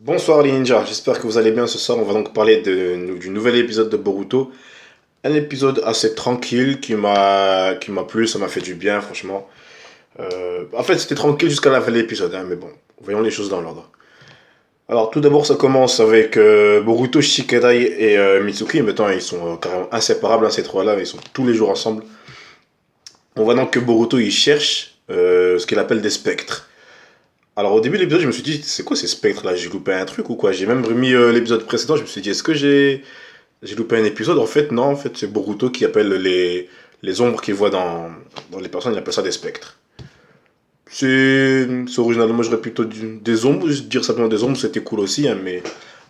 Bonsoir les ninjas, j'espère que vous allez bien ce soir. On va donc parler du nouvel épisode de Boruto. Un épisode assez tranquille qui m'a plu, ça m'a fait du bien franchement. En fait c'était tranquille jusqu'à la fin de l'épisode, hein, mais bon, voyons les choses dans l'ordre. Alors tout d'abord ça commence avec Boruto, Shikadai et Mitsuki. Maintenant ils sont carrément inséparables, hein, ces trois-là, ils sont tous les jours ensemble. On voit donc que Boruto il cherche ce qu'il appelle des spectres. Alors au début de l'épisode, je me suis dit, c'est quoi ces spectres là? J'ai loupé un truc ou quoi? J'ai même remis l'épisode précédent, je me suis dit, est-ce que j'ai loupé un épisode? En fait, non, en fait, c'est Boruto qui appelle les ombres qu'il voit dans les personnes, il appelle ça des spectres. C'est original, moi j'aurais plutôt des ombres, juste dire simplement des ombres, c'était cool aussi, hein, mais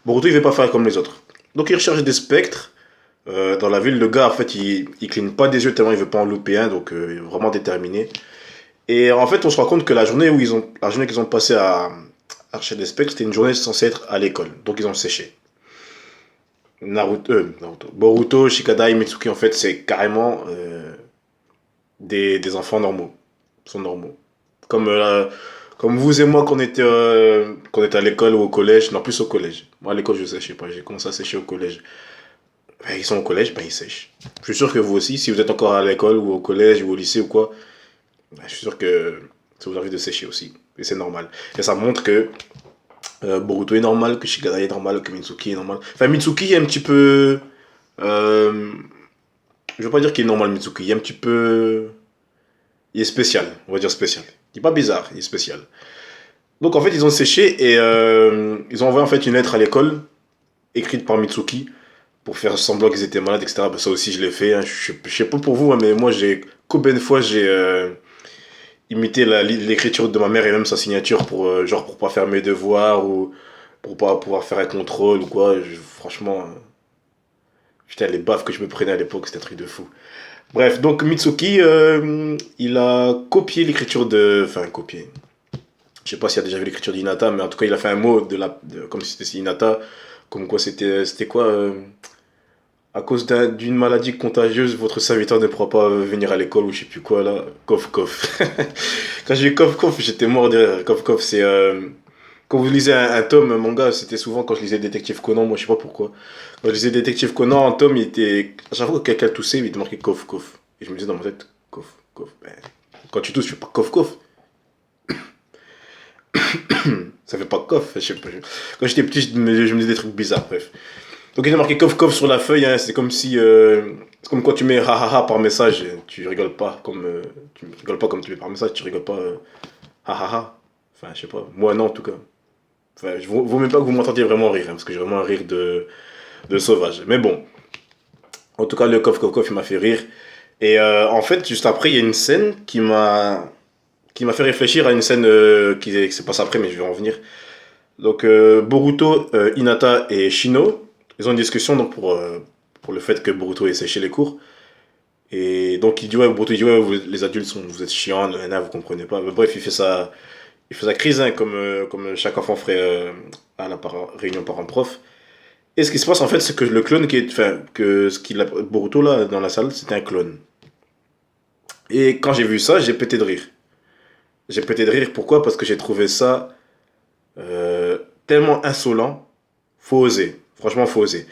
Boruto il veut pas faire comme les autres. Donc il recherche des spectres dans la ville. Le gars, en fait, il cligne pas des yeux tellement il veut pas en louper un, donc il est vraiment déterminé. Et en fait, on se rend compte que la journée qu'ils ont passée à chercher des specs, c'était une journée censée être à l'école. Donc ils ont séché. Boruto, Shikadai, Mitsuki, en fait, c'est carrément des enfants normaux. Ils sont normaux. Comme, comme vous et moi quand on était à l'école ou au collège. Non, plus au collège. Moi, à l'école, je séchais pas. J'ai commencé à sécher au collège. Ben, ils sont au collège, ben, ils sèchent. Je suis sûr que vous aussi, si vous êtes encore à l'école ou au collège ou au lycée ou quoi, ben, je suis sûr que ça vous arrive de sécher aussi. Et c'est normal. Et ça montre que Boruto est normal, que Shikadai est normal, que Mitsuki est normal. Enfin, Mitsuki est un petit peu. euh, je veux pas dire qu'il est normal, Mitsuki. Il est un petit peu. Il est spécial, on va dire spécial. Il est pas bizarre, il est spécial. Donc en fait, ils ont séché et ils ont envoyé en fait une lettre à l'école, écrite par Mitsuki, pour faire semblant qu'ils étaient malades, etc. Ben, ça aussi, je l'ai fait, hein. Je sais pas pour vous, hein, mais moi, combien de fois j'ai imité l'écriture de ma mère et même sa signature pour, genre, pour pas faire mes devoirs ou pour pas pouvoir faire un contrôle ou quoi. Franchement, putain, les baffes que je me prenais à l'époque, c'était un truc de fou. Bref, donc Mitsuki, il a copié l'écriture de. Enfin, copié. Je sais pas s'il a déjà vu l'écriture d'Hinata, mais en tout cas, il a fait un mot comme si c'était Hinata. Comme quoi, c'était quoi à cause d'une maladie contagieuse, votre serviteur ne pourra pas venir à l'école ou je sais plus quoi là. Coff, coff. Quand j'ai eu coff, coff, j'étais mort de rire. Coff, coff, c'est. Quand vous lisez un tome manga, c'était souvent quand je lisais Détective Conan, moi je sais pas pourquoi. Quand je lisais Détective Conan, un tome, il était. À chaque fois que quelqu'un toussait, il était marqué coff, coff. Et je me disais dans ma tête, coff, coff. Ben, quand tu tousses, tu fais pas coff, coff. Ça fait pas coff. Je sais pas. Quand j'étais petit, je me disais des trucs bizarres, bref. Donc il est marqué coff coff sur la feuille, hein. C'est comme si. C'est comme quand tu mets ha ha ha par message, tu rigoles pas comme. Tu rigoles pas comme tu mets par message, tu rigoles pas ha ha ha. Enfin, je sais pas. Moi non, en tout cas. Enfin, je vaut même pas que vous m'entendiez vraiment rire, hein, parce que j'ai vraiment un rire de sauvage. Mais bon, en tout cas, le coff coff coff, il m'a fait rire. Et en fait, juste après, il y a une scène qui m'a fait réfléchir à une scène qui se passe après, mais je vais en venir. Donc, Boruto, Hinata et Shino, ils ont une discussion donc, pour le fait que Boruto ait séché les cours. Et donc, il dit, ouais, Boruto il dit, ouais, les adultes, vous êtes chiants, nanana, vous comprenez pas. Mais bref, il fait sa crise, hein, comme chaque enfant ferait à la réunion parents-prof. Et ce qui se passe, en fait, c'est que le clone qui est. Enfin, que ce qu'il a. Boruto, là, dans la salle, c'était un clone. Et quand j'ai vu ça, j'ai pété de rire. J'ai pété de rire, pourquoi? Parce que j'ai trouvé ça tellement insolent. Faut oser. Franchement, faut oser.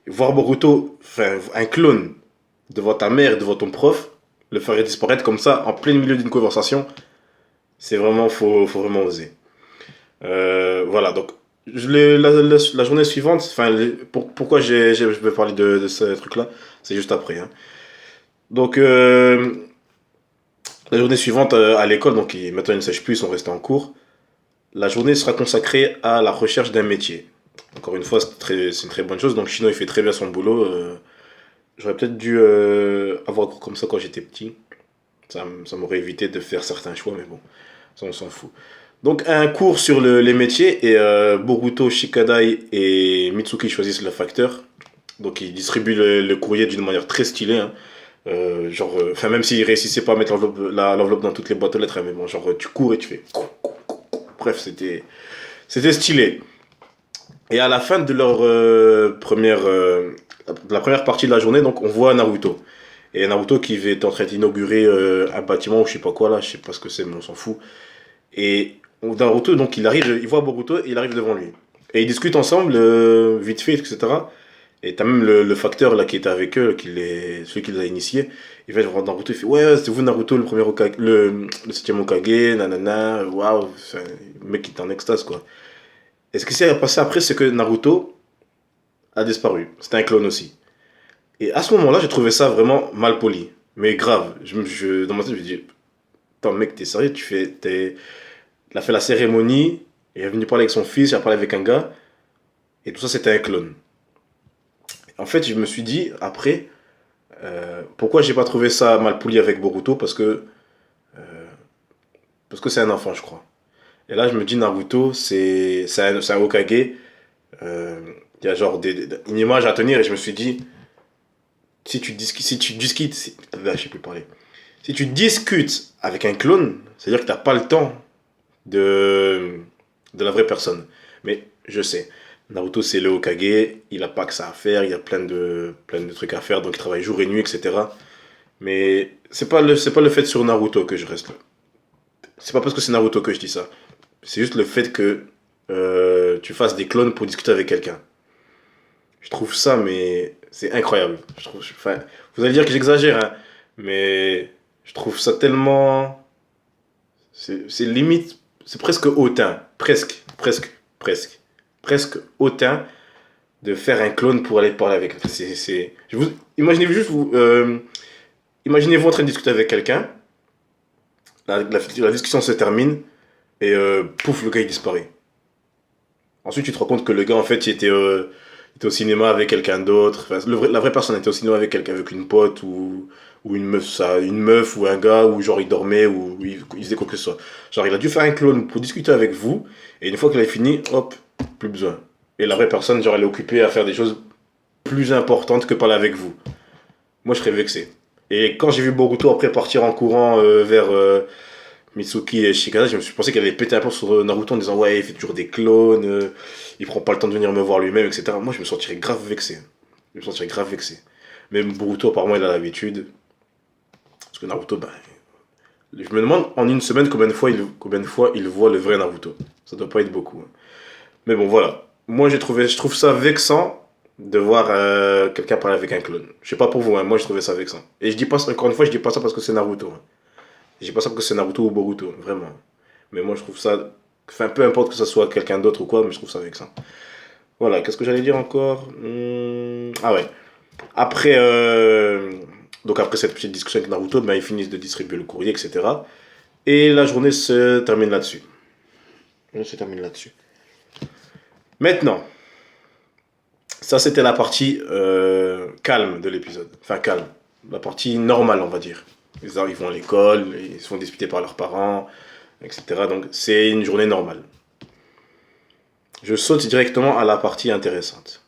Voir Boruto, enfin, un clone, devant ta mère, devant ton prof, le faire disparaître comme ça, en plein milieu d'une conversation, c'est vraiment, faut vraiment oser. Voilà, donc, la journée suivante, enfin, pourquoi je vais parler de ce truc-là, c'est juste après, hein. Donc, la journée suivante à l'école, donc maintenant ils ne sèchent plus, ils sont restés en cours. La journée sera consacrée à la recherche d'un métier. Encore une fois, c'est une très bonne chose. Donc Chino, il fait très bien son boulot. J'aurais peut-être dû avoir cours comme ça quand j'étais petit. Ça m'aurait évité de faire certains choix, mais bon, ça on s'en fout. Donc un cours sur les métiers et Boruto, Shikadai et Mitsuki choisissent le facteur. Donc ils distribuent le courrier d'une manière très stylée, hein. Genre, enfin même s'ils réussissaient pas à mettre l'enveloppe dans toutes les boîtes aux lettres, hein, mais bon, genre tu cours et tu fais. Bref, c'était stylé. Et à la fin de la première partie de la journée, donc on voit Naruto. Et Naruto qui est en train d'inaugurer un bâtiment ou je sais pas quoi là, je sais pas ce que c'est, mais on s'en fout. Et Naruto, donc il voit Boruto et il arrive devant lui. Et ils discutent ensemble, vite fait, etc. Et t'as même le facteur là qui était avec eux, celui qui les a initiés. Il va voir Naruto, il fait ouais, c'est vous Naruto, le premier Hokage, le septième Hokage, nanana, waouh, le mec qui est en extase quoi. Et ce qui s'est passé après, c'est que Naruto a disparu. C'était un clone aussi. Et à ce moment-là, j'ai trouvé ça vraiment mal poli. Mais grave. Dans ma tête, je me dis, attends mec, t'es sérieux, il a fait la cérémonie, il est venu parler avec son fils, il a parlé avec un gars, et tout ça c'était un clone. En fait, je me suis dit, après, pourquoi j'ai pas trouvé ça mal poli avec Boruto parce que c'est un enfant, je crois. Et là, je me dis, Naruto, c'est un Hokage. euh, Il y a genre une image à tenir, et je me suis dit, si tu discutes, là, je sais plus parler. Si tu discutes avec un clone, c'est-à-dire que t'as pas le temps de, de la vraie personne. Mais je sais, Naruto c'est le Hokage, il a pas que ça à faire, il y a plein de trucs à faire, donc il travaille jour et nuit, etc. Mais c'est pas le fait sur Naruto que je reste là. C'est pas parce que c'est Naruto que je dis ça. C'est juste le fait que tu fasses des clones pour discuter avec quelqu'un. Je trouve ça, mais c'est incroyable. Enfin, vous allez dire que j'exagère, hein, mais je trouve ça tellement. C'est limite, c'est presque hautain. Presque hautain de faire un clone pour aller parler avec. Imaginez juste imaginez-vous en train de discuter avec quelqu'un, la discussion se termine et pouf, le gars il disparaît. Ensuite, tu te rends compte que le gars en fait il était au cinéma avec quelqu'un d'autre. Enfin, la vraie personne était au cinéma avec quelqu'un, avec une pote ou une meuf ou un gars, ou genre il dormait ou il faisait quoi que ce soit. Genre il a dû faire un clone pour discuter avec vous, et une fois qu'il a fini, hop, plus besoin. Et la vraie personne, genre elle est occupée à faire des choses plus importantes que parler avec vous. Moi je serais vexé. Et quand j'ai vu Boruto après partir en courant vers Mitsuki et Shikada, je me suis pensé qu'elle allait péter un peu sur Naruto en disant ouais, il fait toujours des clones, il prend pas le temps de venir me voir lui-même, etc. Moi je me sentirais grave vexé. Je me sentirais grave vexé. Même Boruto, apparemment, il a l'habitude. Parce que Naruto, bah, je me demande en une semaine combien de fois il voit le vrai Naruto. Ça doit pas être beaucoup, hein. Mais bon, voilà. Moi je trouve ça vexant de voir quelqu'un parler avec un clone. Je sais pas pour vous, hein, moi je trouvais ça vexant. Et je dis pas, encore une fois, je dis pas ça parce que c'est Naruto, hein. Je dis pas ça parce que c'est Naruto ou Boruto, vraiment. Mais moi je trouve ça. Enfin, peu importe que ce soit quelqu'un d'autre ou quoi, mais je trouve ça vexant. Voilà, qu'est-ce que j'allais dire encore? Ah ouais. Après, donc après cette petite discussion avec Naruto, ben, ils finissent de distribuer le courrier, etc. Et la journée se termine là-dessus. On se termine là-dessus. Maintenant, ça c'était la partie calme de l'épisode. Enfin calme. La partie normale, on va dire. Ils vont à l'école, ils se font disputer par leurs parents, etc. Donc c'est une journée normale. Je saute directement à la partie intéressante.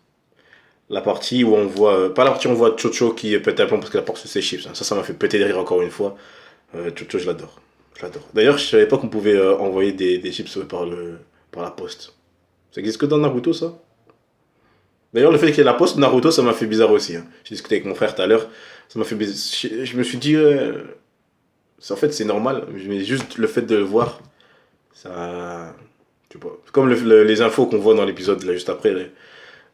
La partie où on voit, pas la partie où on voit Chocho qui pète un plomb parce qu'elle porte ses chips, hein. Ça m'a fait péter de rire encore une fois. Chocho, je l'adore. Je l'adore. D'ailleurs, je savais pas qu'on pouvait envoyer des chips par la poste. Ça existe que dans Naruto, ça? D'ailleurs, le fait qu'il y ait la poste Naruto, ça m'a fait bizarre aussi, hein. J'ai discuté avec mon frère tout à l'heure. Ça m'a fait bizarre. Je me suis dit, en fait, c'est normal. Mais juste le fait de le voir, ça. Tu vois. Comme les infos qu'on voit dans l'épisode là juste après,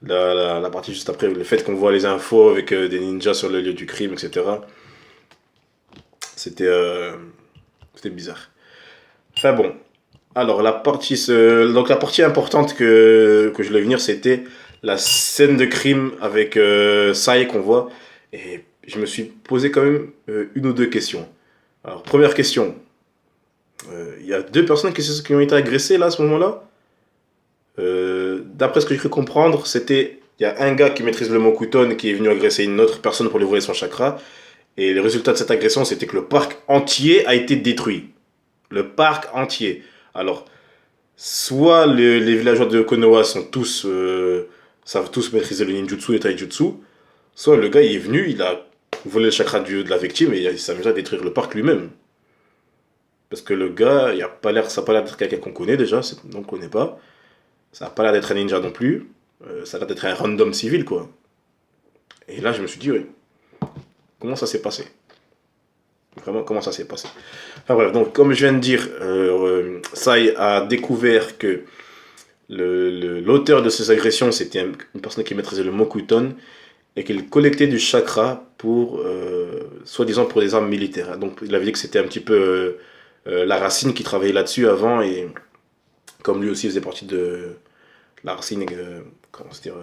la partie juste après, le fait qu'on voit les infos avec des ninjas sur le lieu du crime, etc. C'était c'était bizarre. Enfin bon. Alors donc la partie importante que je voulais venir, c'était la scène de crime avec Sai qu'on voit. Et je me suis posé quand même une ou deux questions. Alors première question. Il y a deux personnes qui ont été agressées là à ce moment-là. D'après ce que j'ai cru comprendre, il y a un gars qui maîtrise le Mokuton qui est venu agresser une autre personne pour lui voler son chakra. Et le résultat de cette agression, c'était que le parc entier a été détruit. Le parc entier. Alors, soit les villageois de Konoha savent tous maîtriser le ninjutsu et le taijutsu, soit le gars il est venu, il a volé le chakra de la victime et il s'est amusé à détruire le parc lui-même. Parce que le gars, ça n'a pas l'air d'être quelqu'un qu'on connaît déjà, on ne connaît pas. Ça n'a pas l'air d'être un ninja non plus. Ça a l'air d'être un random civil, quoi. Et là, je me suis dit, ouais, comment ça s'est passé? Vraiment, comment ça s'est passé? Enfin bref, donc comme je viens de dire, Sai a découvert que L'auteur de ces agressions, c'était une personne qui maîtrisait le Mokuton et qu'il collectait du chakra pour, soi-disant, pour des armes militaires. Donc il avait dit que c'était un petit peu la racine qui travaillait là-dessus avant, et comme lui aussi faisait partie de la racine, comment se dire,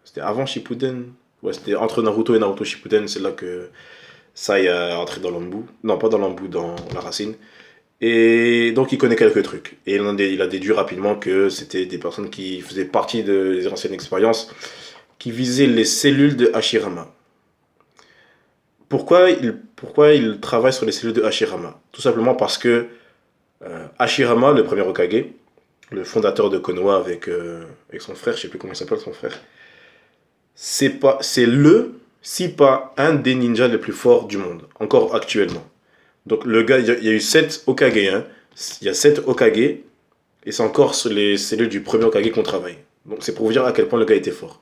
c'était avant Shippuden. Ouais, c'était entre Naruto et Naruto Shippuden, c'est là que Sai a entré dans l'embout. Non, pas dans l'embout, dans la racine. Et donc il connaît quelques trucs. Et il a déduit rapidement que c'était des personnes qui faisaient partie des anciennes expériences qui visaient les cellules de Hashirama. Pourquoi il travaille sur les cellules de Hashirama? Tout simplement parce que Hashirama, le premier Hokage, le fondateur de Konoha avec son frère, je sais plus comment il s'appelle son frère, c'est si pas un des ninjas les plus forts du monde, encore actuellement. Donc le gars, il y a eu 7 Hokage, hein. Il y a 7 Hokage, et c'est encore sur les cellules du premier Hokage qu'on travaille. Donc c'est pour vous dire à quel point le gars était fort.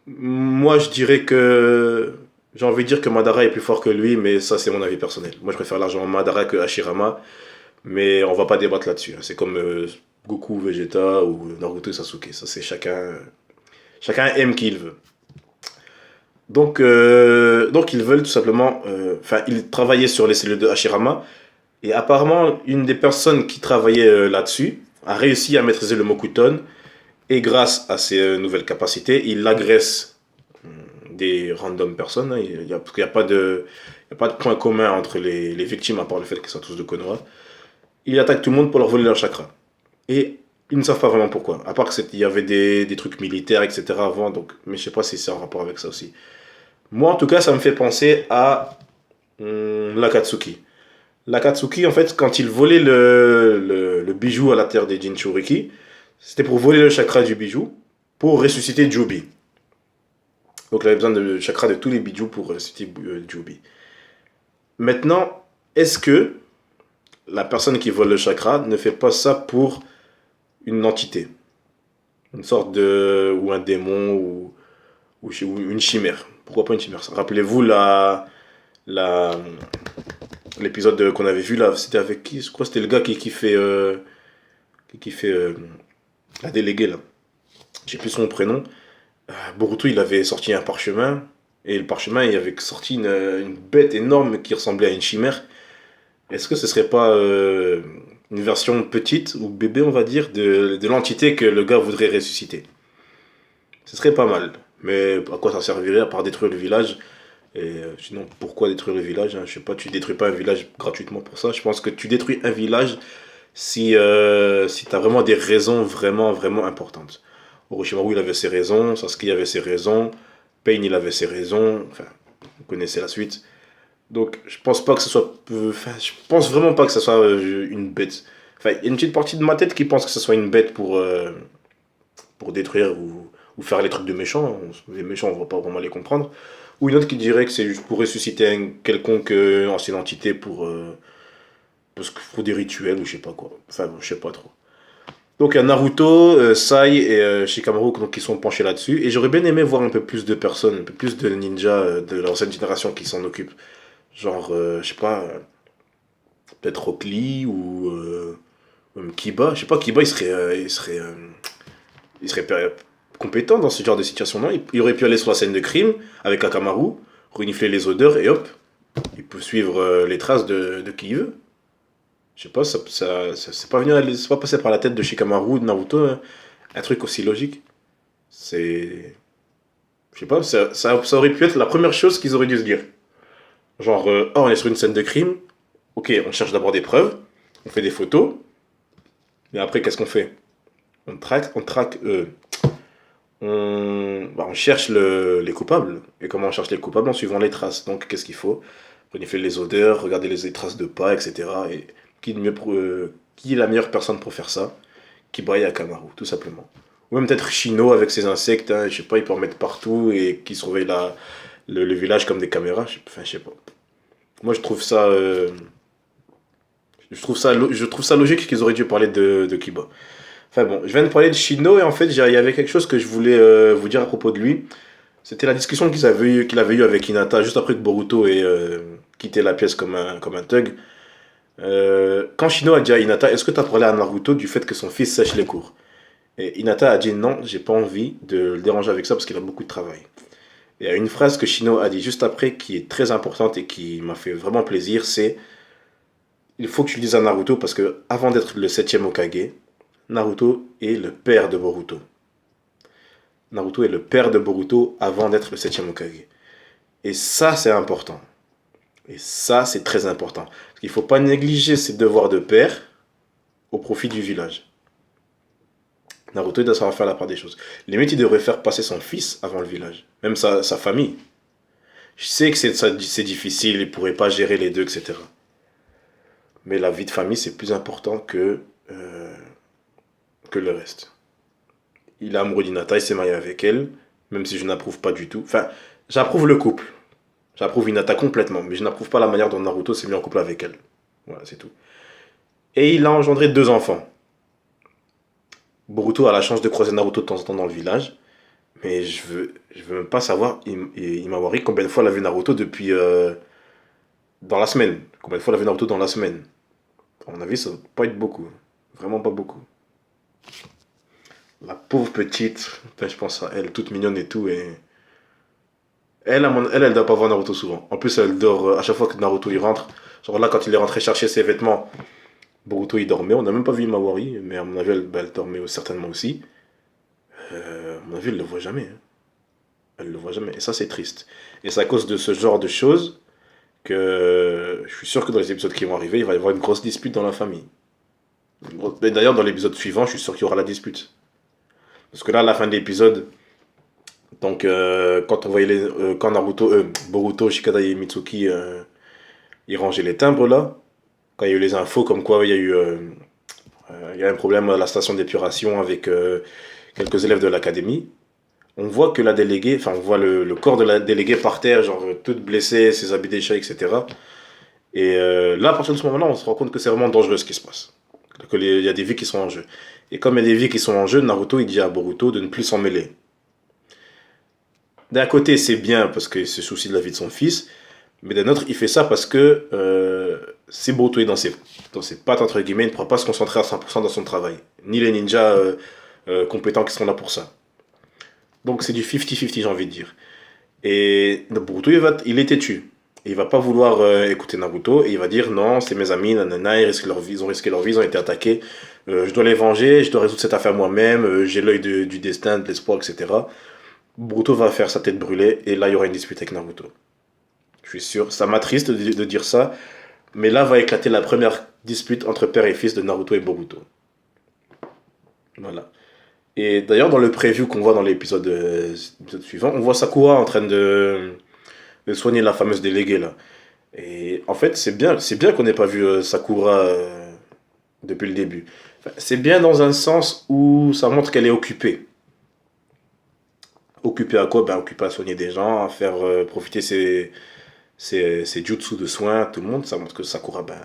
Moi, je dirais que... J'ai envie de dire que Madara est plus fort que lui, mais ça, c'est mon avis personnel. Moi, je préfère largement Madara que Hashirama, mais on va pas débattre là-dessus, hein. C'est comme Goku, Vegeta ou Naruto et Sasuke. Ça, c'est chacun aime qui il veut. Donc ils veulent tout simplement... Enfin, ils travaillaient sur les cellules de Hashirama, et apparemment, une des personnes qui travaillait là-dessus a réussi à maîtriser le Mokuton, et grâce à ses nouvelles capacités, il agresse des random personnes, hein. Parce qu'il n'y a pas de... Il n'y a pas de point commun entre les victimes, à part le fait qu'ils soient tous de Konoha. Il attaque tout le monde pour leur voler leur chakra. Et ils ne savent pas vraiment pourquoi. À part qu'il y avait des trucs militaires, etc. avant, donc, mais je sais pas si c'est en rapport avec ça aussi. Moi, en tout cas, ça me fait penser à l'Akatsuki. L'Akatsuki, en fait, quand il volait le bijou à la terre des Jinchuriki, c'était pour voler le chakra du bijou, pour ressusciter Jubi. Donc il avait besoin de chakra de tous les bijoux pour ressusciter Jubi. Maintenant, est-ce que la personne qui vole le chakra ne fait pas ça pour une entité? Une sorte de... ou un démon, ou une chimère. Pourquoi pas une chimère? Rappelez-vous la, l'épisode qu'on avait vu là, c'était avec qui? Je crois que c'était le gars qui fait la déléguée là. J'ai plus son prénom. Boruto, il avait sorti un parchemin, et le parchemin, il avait sorti une bête énorme qui ressemblait à une chimère. Est-ce que ce serait pas une version petite ou bébé, on va dire, de l'entité que le gars voudrait ressusciter? Ce serait pas mal. Mais à quoi ça servirait à part détruire le village? Et sinon, pourquoi détruire le village, hein? Je sais pas, tu détruis pas un village gratuitement pour ça. Je pense que tu détruis un village si tu as vraiment des raisons vraiment, vraiment importantes. Orochimaru, il avait ses raisons, Sasuke avait ses raisons, Pain, il avait ses raisons. Enfin, vous connaissez la suite. Donc, je pense pas que ce soit... Enfin, je pense vraiment pas que ce soit une bête. Enfin, il y a une petite partie de ma tête qui pense que ce soit une bête pour détruire ou faire les trucs de méchants. Les méchants, on va pas vraiment les comprendre. Ou une autre qui dirait que c'est juste pour ressusciter un quelconque ancienne entité pour des rituels ou je sais pas quoi. Enfin, je sais pas trop. Donc il y a Naruto, Sai et Shikamaru donc, qui sont penchés là-dessus. Et j'aurais bien aimé voir un peu plus de personnes, un peu plus de ninjas de l'ancienne génération qui s'en occupent. Genre, je sais pas, peut-être Rock Lee ou même Kiba. Je sais pas, Kiba il serait compétent dans ce genre de situation, non? Il aurait pu aller sur la scène de crime avec Akamaru, renifler les odeurs et hop, il peut suivre les traces de qui il veut. Je sais pas, c'est pas c'est pas passé par la tête de Shikamaru ou de Naruto, hein, un truc aussi logique. C'est. Je sais pas, ça aurait pu être la première chose qu'ils auraient dû se dire. Genre, oh, on est sur une scène de crime, ok, on cherche d'abord des preuves, on fait des photos, et après, qu'est-ce qu'on fait? On cherche les coupables. Et comment on cherche les coupables? En suivant les traces. Donc, qu'est-ce qu'il faut? Renifler les odeurs, regarder les traces de pas, etc. Et qui est la meilleure personne pour faire ça? Kiba et Akamaru, tout simplement. Ou même peut-être Shino avec ses insectes, hein, je sais pas, il peut en mettre partout et qui surveille le village comme des caméras. Enfin, je sais pas. Moi, je trouve ça logique qu'ils auraient dû parler de Kiba. Enfin bon, je viens de parler de Shino et en fait, il y avait quelque chose que je voulais vous dire à propos de lui. C'était la discussion qu'il avait eue avec Hinata juste après que Boruto ait quitté la pièce comme un thug. Quand Shino a dit à Hinata, est-ce que tu as parlé à Naruto du fait que son fils sèche les cours? Et Hinata a dit non, j'ai pas envie de le déranger avec ça parce qu'il a beaucoup de travail. Et il y a une phrase que Shino a dit juste après qui est très importante et qui m'a fait vraiment plaisir, c'est il faut que tu le dises à Naruto parce que avant d'être le septième Hokage, Naruto est le père de Boruto. Naruto est le père de Boruto avant d'être le septième Hokage. Et ça, c'est important. Et ça, c'est très important. Parce qu'il ne faut pas négliger ses devoirs de père au profit du village. Naruto, il doit savoir faire la part des choses. Limite, il devrait faire passer son fils avant le village. Même sa famille. Je sais que c'est difficile, il ne pourrait pas gérer les deux, etc. Mais la vie de famille, c'est plus important que le reste. Il est amoureux d'Hinata, il s'est marié avec elle, même si je n'approuve pas du tout. Enfin, j'approuve le couple. J'approuve Hinata complètement, mais je n'approuve pas la manière dont Naruto s'est mis en couple avec elle. Voilà, c'est tout. Et il a engendré 2 enfants. Boruto a la chance de croiser Naruto de temps en temps dans le village, mais je veux même pas savoir, Imawari, combien de fois elle a vu Naruto depuis, dans la semaine. Combien de fois elle a vu Naruto dans la semaine. À mon avis, ça ne doit pas être beaucoup. Vraiment pas beaucoup. La pauvre petite, enfin, je pense à elle, toute mignonne et tout, et elle doit pas voir Naruto souvent. En plus, elle dort à chaque fois que Naruto il rentre. Genre là, quand il est rentré chercher ses vêtements, Boruto il dormait. On n'a même pas vu Imawari, mais à mon avis, elle dormait certainement aussi. À mon avis, elle le voit jamais, hein. Elle le voit jamais. Et ça, c'est triste. Et c'est à cause de ce genre de choses que je suis sûr que dans les épisodes qui vont arriver, il va y avoir une grosse dispute dans la famille. Et d'ailleurs, dans l'épisode suivant, je suis sûr qu'il y aura la dispute. Parce que là, à la fin de l'épisode, donc quand on voyait quand Naruto, Boruto, Shikada et Mitsuki, ils rangeaient les timbres là, quand il y a eu les infos comme quoi il y a un problème à la station d'épuration avec quelques élèves de l'académie, on voit que la déléguée, enfin on voit le corps de la déléguée par terre, genre toute blessée, ses habits déchirés, etc. Et là, à partir de ce moment-là, on se rend compte que c'est vraiment dangereux ce qui se passe. Il y a des vies qui sont en jeu. Et comme il y a des vies qui sont en jeu, Naruto il dit à Boruto de ne plus s'en mêler. D'un côté, c'est bien parce qu'il se soucie de la vie de son fils, mais d'un autre, il fait ça parce que si Boruto est dans ses pattes, entre guillemets, il ne pourra pas se concentrer à 100% dans son travail. Ni les ninjas compétents qui seront là pour ça. Donc c'est du 50-50, j'ai envie de dire. Et Boruto, il est têtu. Et il va pas vouloir écouter Naruto, et il va dire non, c'est mes amis, nanana, ils ont risqué leur vie, ils ont été attaqués. Je dois les venger, je dois résoudre cette affaire moi-même, j'ai l'œil du destin, de l'espoir, etc. Boruto va faire sa tête brûlée, et là, il y aura une dispute avec Naruto. Je suis sûr. Ça m'attriste de dire ça, mais là va éclater la première dispute entre père et fils de Naruto et Boruto. Voilà. Et d'ailleurs, dans le preview qu'on voit dans l'épisode suivant, on voit Sakura en train de soigner la fameuse déléguée là. Et en fait, c'est bien qu'on n'ait pas vu Sakura depuis le début. Enfin, c'est bien dans un sens où ça montre qu'elle est occupée. Occupée à quoi? Ben, occupée à soigner des gens, à faire profiter ses jutsu de soins, tout le monde. Ça montre que Sakura, ben,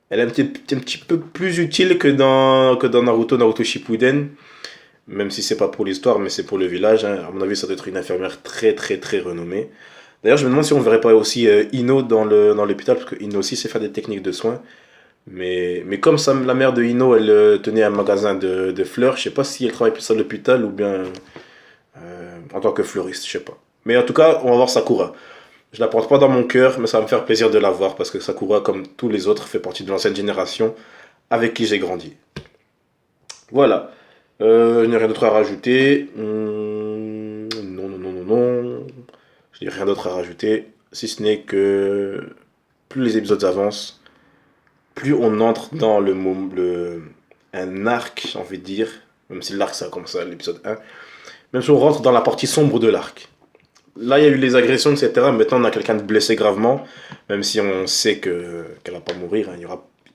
elle est un petit peu plus utile que dans Naruto Shippuden. Même si c'est pas pour l'histoire, mais c'est pour le village, hein. À mon avis, ça doit être une infirmière très très très renommée. D'ailleurs, je me demande si on verrait pas aussi Ino dans l'hôpital, parce que Ino aussi sait faire des techniques de soins. Mais comme la mère de Ino, elle tenait un magasin de fleurs, je sais pas si elle travaille plus à l'hôpital ou bien en tant que fleuriste, je sais pas. Mais en tout cas, on va voir Sakura. Je la porte pas dans mon cœur, mais ça va me faire plaisir de la voir, parce que Sakura, comme tous les autres, fait partie de l'ancienne génération avec qui j'ai grandi. Voilà. Je n'ai rien d'autre à rajouter. Non, non, non, non, non. Je n'ai rien d'autre à rajouter. Si ce n'est que plus les épisodes avancent, plus on entre dans un arc, j'ai envie de dire. Même si l'arc, ça a commencé à l'épisode 1. Même si on rentre dans la partie sombre de l'arc. Là, il y a eu les agressions, etc. Maintenant, on a quelqu'un de blessé gravement. Même si on sait qu'elle va pas mourir, hein.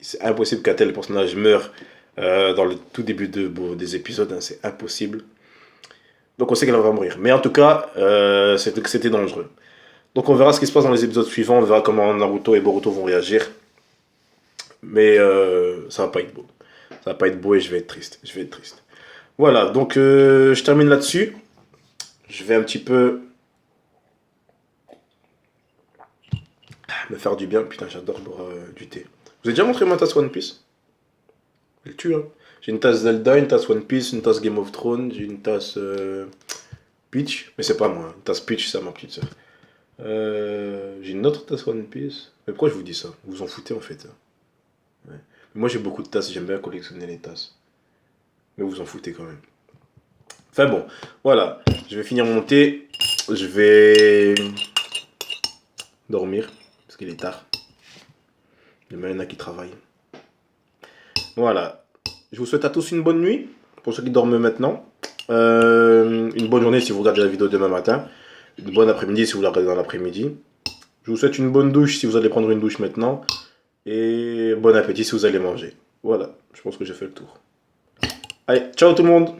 C'est impossible qu'un tel personnage meure dans le tout début des épisodes, hein. C'est impossible. Donc on sait qu'elle va mourir. Mais en tout cas, c'était dangereux. Donc on verra ce qui se passe dans les épisodes suivants. On verra comment Naruto et Boruto vont réagir. Mais ça va pas être beau. Ça va pas être beau et je vais être triste. Je vais être triste. Voilà, donc je termine là-dessus. Je vais un petit peu me faire du bien. Putain, j'adore boire du thé. Vous avez déjà montré ma tasse One Piece? Elle tue, hein. J'ai une tasse Zelda, une tasse One Piece, une tasse Game of Thrones, j'ai une tasse Peach, mais c'est pas moi. Une tasse Peach, c'est à ma petite sœur. J'ai une autre tasse One Piece. Mais pourquoi je vous dis ça? Vous vous en foutez en fait. Ouais. Moi j'ai beaucoup de tasses, j'aime bien collectionner les tasses. Mais vous vous en foutez quand même. Enfin bon, voilà. Je vais finir mon thé. Je vais dormir. Parce qu'il est tard. Demain, il y en a qui travaillent. Voilà. Je vous souhaite à tous une bonne nuit. Pour ceux qui dorment maintenant. Une bonne journée si vous regardez la vidéo demain matin. Une bonne après-midi si vous la regardez dans l'après-midi. Je vous souhaite une bonne douche si vous allez prendre une douche maintenant. Et bon appétit si vous allez manger. Voilà. Je pense que j'ai fait le tour. Allez, ciao tout le monde!